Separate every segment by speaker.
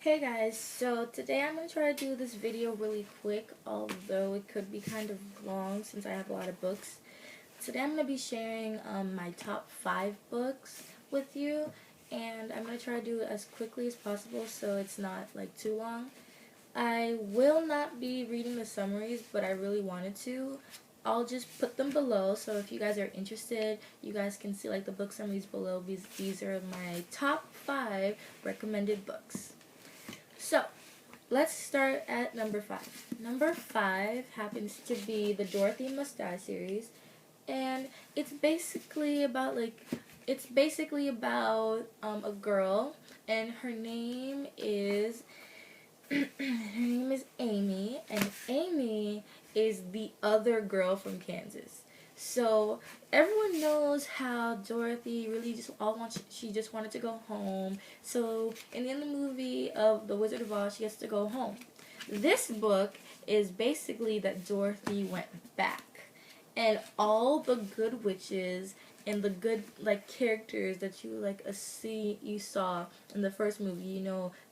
Speaker 1: Hey guys, so today I'm going to try to do this video really quick, although it could be kind of long since I have a lot of books. Today I'm going to be sharing my top 5 books with you, and I'm going to try to do it as quickly as possible so it's not like too long. I will not be reading the summaries, but I really wanted to. I'll just put them below, so if you guys are interested, you guys can see like the book summaries below because these are my top 5 recommended books. So, let's start at number 5. Number 5 happens to be the Dorothy Mustache series, and it's basically about a girl, and her name is Amy, and Amy is the other girl from Kansas. So everyone knows how Dorothy really she just wanted to go home. So in the end of the movie of The Wizard of Oz, she has to go home. This book is basically that Dorothy went back, and all the good witches and the good characters that you saw in the first movie,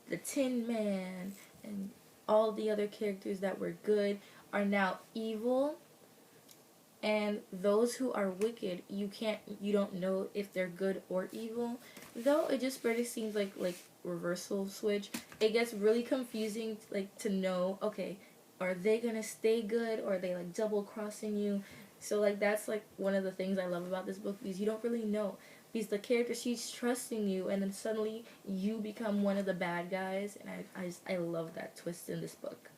Speaker 1: the Tin Man and all the other characters that were good are now evil, and those who are wicked, you don't know if they're good or evil. Though it just really seems like reversal switch. It gets really confusing to know, okay, are they gonna stay good or are they double crossing you? So that's one of the things I love about this book, because you don't really know, because the character, she's trusting you and then suddenly you become one of the bad guys, and I love that twist in this book.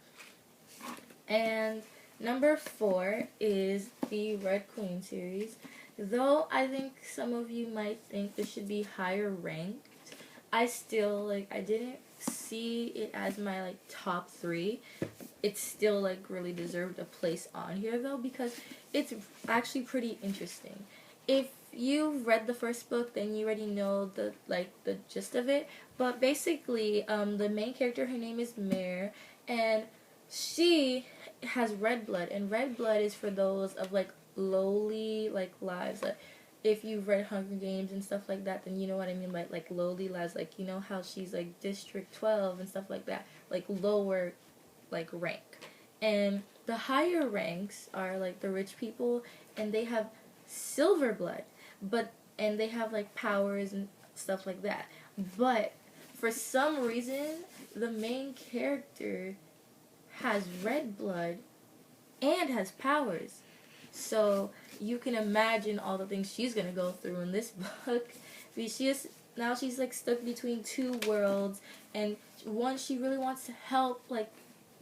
Speaker 1: And number 4 is the Red Queen series. Though I think some of you might think this should be higher ranked, I still I didn't see it as my top 3. It still really deserved a place on here though, because it's actually pretty interesting. If you've read the first book, then you already know the gist of it. But basically, the main character, her name is Mare, and she has red blood, and red blood is for those of lowly lives. If you've read Hunger Games and stuff like that, then you know what I mean by lowly lives. You know how she's District 12 and stuff like that, lower rank. And the higher ranks are the rich people, and they have silver blood, and they have powers and stuff like that. But for some reason, the main character has red blood and has powers. So you can imagine all the things she's gonna go through in this book. Because she's stuck between two worlds, and one, she really wants to help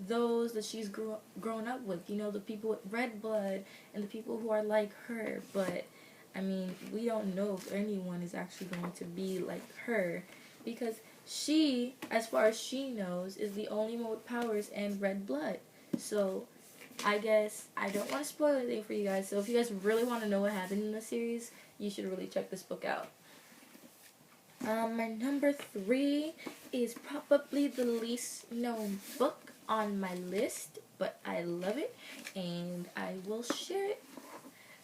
Speaker 1: those that she's grown up with, the people with red blood and the people who are like her. But I mean, we don't know if anyone is actually going to be like her, because she, as far as she knows, is the only one with powers and red blood. So I guess I don't want to spoil anything for you guys. So if you guys really want to know what happened in the series, you should really check this book out. My number 3 is probably the least known book on my list, but I love it and I will share it.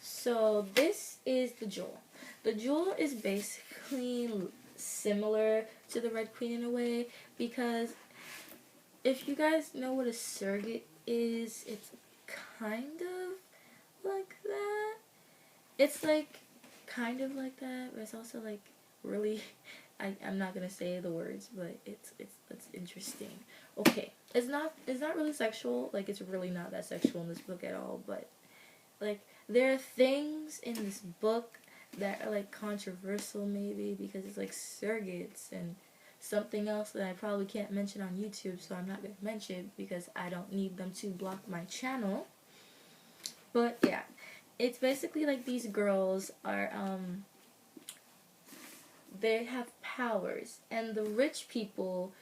Speaker 1: So this is The Jewel. The Jewel is basically similar to the Red Queen in a way, because if you guys know what a surrogate is, it's kind of like that. It's kind of like that, but it's also really, I'm not gonna say the words, but it's interesting. Okay, it's not really sexual. It's really not that sexual in this book at all. But there are things in this book that are controversial, maybe because it's surrogates and something else that I probably can't mention on YouTube, so I'm not gonna mention because I don't need them to block my channel. But yeah, it's basically these girls are they have powers, and the rich people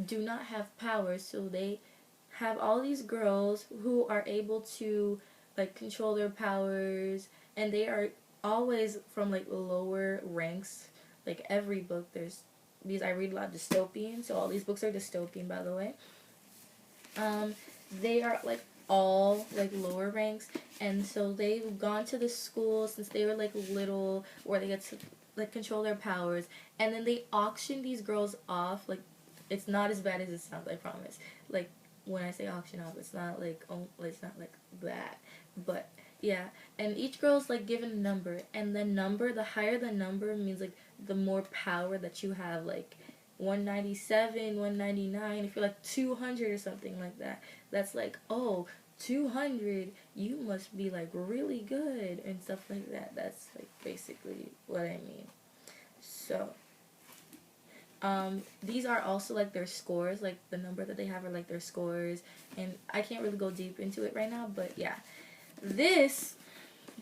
Speaker 1: do not have powers, so they have all these girls who are able to control their powers, and they are always from lower ranks. Every book, there's these, I read a lot of dystopian, so all these books are dystopian, by the way. They are all lower ranks, and so they've gone to the school since they were little, where they get to control their powers, and then they auction these girls off It's not as bad as it sounds, I promise. Like, when I say auction off, it's not like, oh, it's not like that. But, yeah. And each girl's, like, given a number. And the higher the number means, like, the more power that you have. Like, 197, 199, if you're, like, 200 or something like that. That's like, oh, 200, you must be, like, really good and stuff like that. That's, like, basically what I mean. So, these are also, like, their scores, like, the number that they have are, like, their scores, and I can't really go deep into it right now, but, yeah. This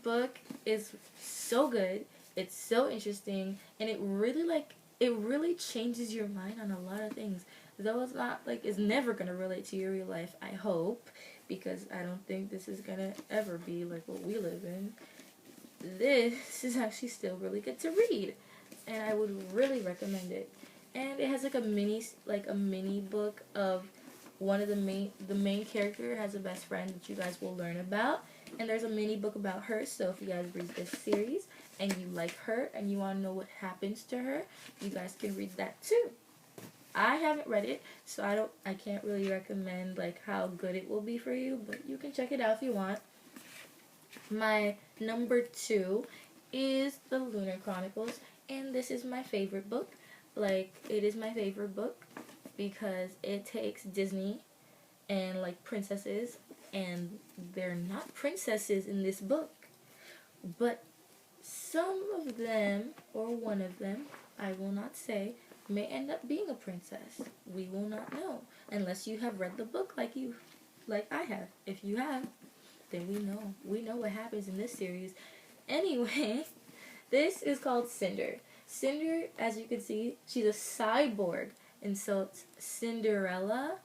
Speaker 1: book is so good, it's so interesting, and it really changes your mind on a lot of things, though it's not, like, it's never gonna relate to your real life, I hope, because I don't think this is gonna ever be, like, what we live in. This is actually still really good to read, and I would really recommend it. And it has like a mini book of one of the main character has a best friend that you guys will learn about, and there's a mini book about her. So if you guys read this series and you like her and you want to know what happens to her, you guys can read that too. I haven't read it, so I can't really recommend like how good it will be for you, but you can check it out if you want. My number 2 is The Lunar Chronicles, and this is my favorite book. Like, it is my favorite book because it takes Disney and, like, princesses, and they're not princesses in this book. But some of them, or one of them, I will not say, may end up being a princess. We will not know. Unless you have read the book like I have. If you have, then we know. We know what happens in this series. Anyway, this is called Cinder. Cinder, as you can see, she's a cyborg, and so it's Cinderella,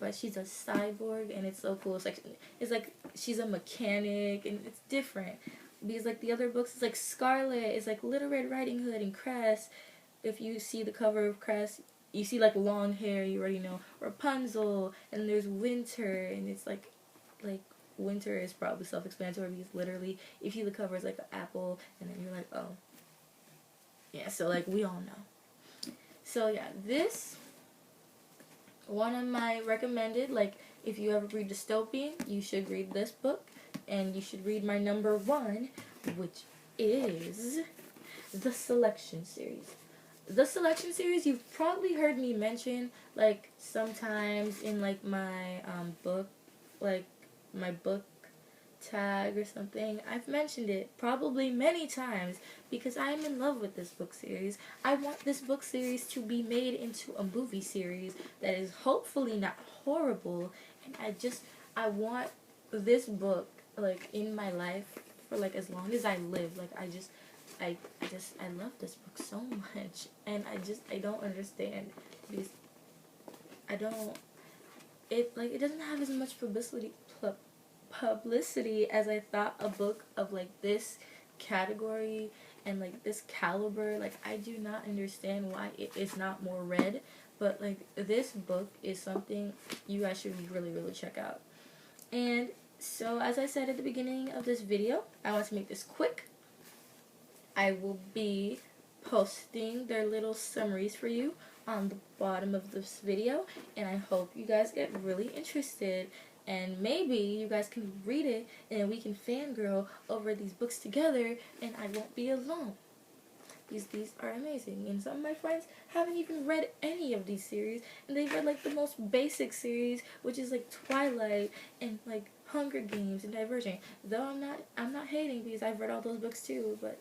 Speaker 1: but she's a cyborg, and it's so cool. It's like she's a mechanic, and it's different. Because like the other books, it's like Scarlet, it's like Little Red Riding Hood and Cress. If you see the cover of Cress, you see like long hair, you already know Rapunzel, and there's Winter, and it's like Winter is probably self-explanatory because literally, if you see the cover, it's like an apple, and then you're like, oh. Yeah, so, like, we all know. So, yeah, this, one of my recommended, like, if you ever read dystopian, you should read this book, and you should read my number 1, which is The Selection Series. The Selection Series, you've probably heard me mention, like, sometimes in, like, my, book, like, my book tag or something. I've mentioned it probably many times because I'm in love with this book series. I want this book series to be made into a movie series that is hopefully not horrible, and I want this book like in my life for like as long as I live. Like I love this book so much, and I don't understand because it doesn't have as much publicity as I thought a book of like this category and like this caliber. Like I do not understand why it is not more read, but like this book is something you guys should really check out. And so as I said at the beginning of this video, I want to make this quick. I will be posting their little summaries for you on the bottom of this video, and I hope you guys get really interested. And maybe you guys can read it and we can fangirl over these books together and I won't be alone. These are amazing. And some of my friends haven't even read any of these series, and they've read like the most basic series, which is like Twilight and like Hunger Games and Divergent. Though I'm not hating because I've read all those books too, but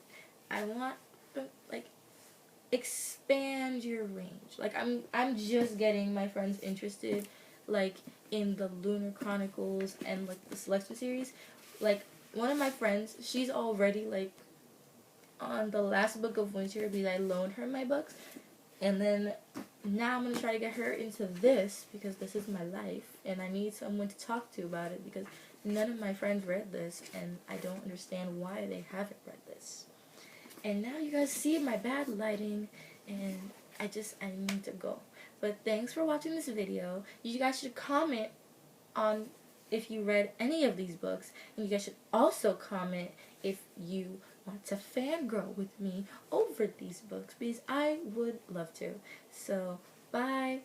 Speaker 1: I want to like expand your range. Like I'm just getting my friends interested like in the Lunar Chronicles and like the Selection series. Like one of my friends, she's already like on the last book of Winter because I loaned her my books, and then now I'm gonna try to get her into this because this is my life and I need someone to talk to about it because none of my friends read this and I don't understand why they haven't read this. And now you guys see my bad lighting and I need to go. But thanks for watching this video. You guys should comment on if you read any of these books, and you guys should also comment if you want to fangirl with me over these books because I would love to. So, bye.